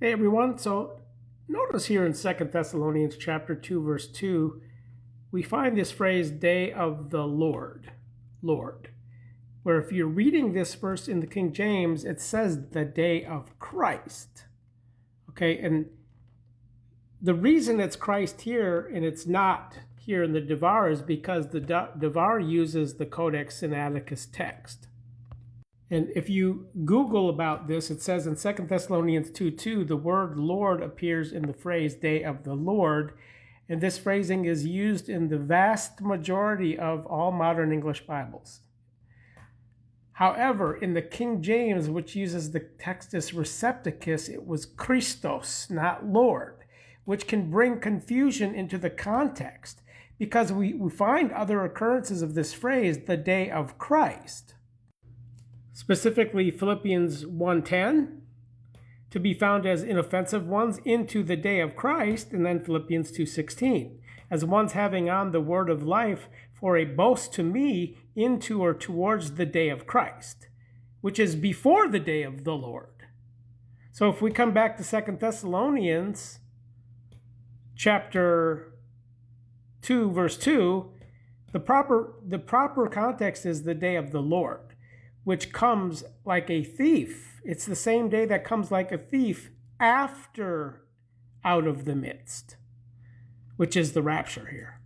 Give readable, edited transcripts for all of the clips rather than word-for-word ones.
Hey everyone, so notice here in 2 Thessalonians chapter 2 verse 2, we find this phrase day of the Lord, where if you're reading this verse in the King James, it says the day of Christ. Okay, and the reason it's Christ here and it's not here in the Devar is because the Devar uses the Codex Sinaiticus text. And if you Google about this, it says in 2 Thessalonians 2:2, the word Lord appears in the phrase day of the Lord. And this phrasing is used in the vast majority of all modern English Bibles. However, in the King James, which uses the Textus Recepticus, it was Christos, not Lord, which can bring confusion into the context because we find other occurrences of this phrase, the day of Christ. Specifically Philippians 1:10, to be found as inoffensive ones into the day of Christ, and then Philippians 2:16, as ones having on the word of life for a boast to me into or towards the day of Christ, which is before the day of the Lord. So if we come back to 2 Thessalonians chapter 2 verse 2, the proper context is the day of the Lord, which comes like a thief. It's the same day that comes like a thief after out of the midst, which is the rapture here.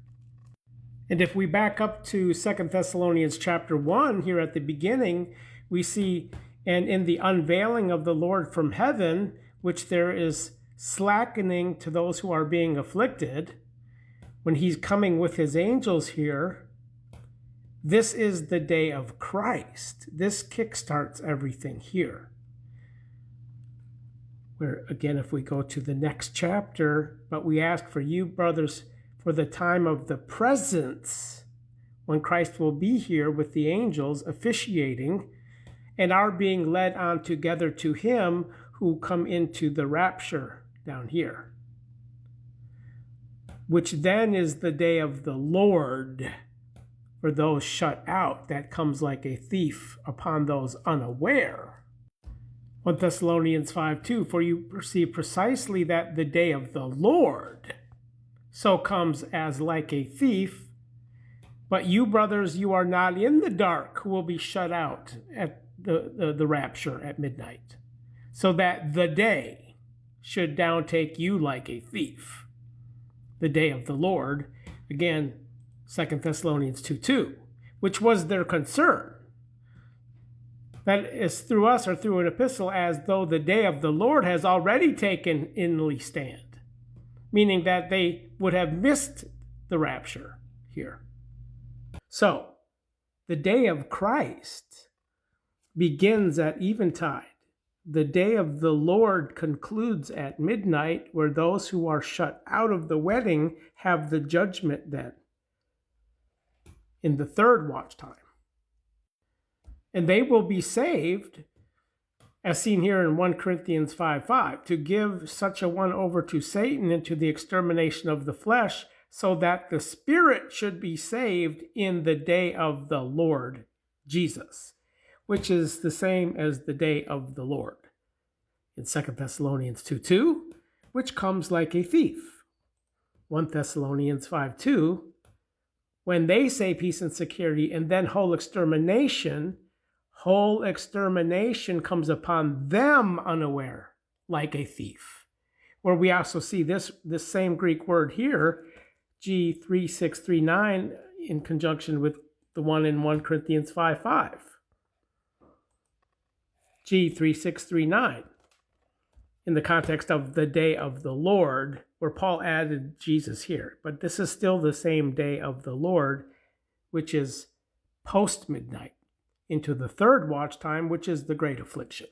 And if we back up to 2 Thessalonians chapter 1, here at the beginning, we see, and in the unveiling of the Lord from heaven, which there is slackening to those who are being afflicted, when he's coming with his angels here, this is the day of Christ. This kickstarts everything here. Where, again, if we go to the next chapter, but we ask for you, brothers, for the time of the presence, when Christ will be here with the angels officiating, and are being led on together to him who come into the rapture down here, which then is the day of the Lord. For those shut out, that comes like a thief upon those unaware. 1 Thessalonians 5:2, for you perceive precisely that the day of the Lord so comes as like a thief. But you, brothers, you are not in the dark, who will be shut out at the rapture at midnight, so that the day should downtake you like a thief. The day of the Lord, again, 2 Thessalonians 2:2, which was their concern. That is through us or through an epistle, as though the day of the Lord has already taken inly stand, meaning that they would have missed the rapture here. So, the day of Christ begins at eventide. The day of the Lord concludes at midnight, where those who are shut out of the wedding have the judgment then, in the third watch time. And they will be saved, as seen here in 1 Corinthians 5:5, to give such a one over to Satan into the extermination of the flesh, so that the spirit should be saved in the day of the Lord Jesus, which is the same as the day of the Lord in 2 Thessalonians 2:2, which comes like a thief. 1 Thessalonians 5:2, when they say peace and security and then whole extermination comes upon them unaware like a thief. Where we also see this same Greek word here, G3639, in conjunction with the one in 1 Corinthians 5:5. G3639, in the context of the day of the Lord, where Paul added Jesus here. But this is still the same day of the Lord, which is post-midnight, into the third watch time, which is the great affliction.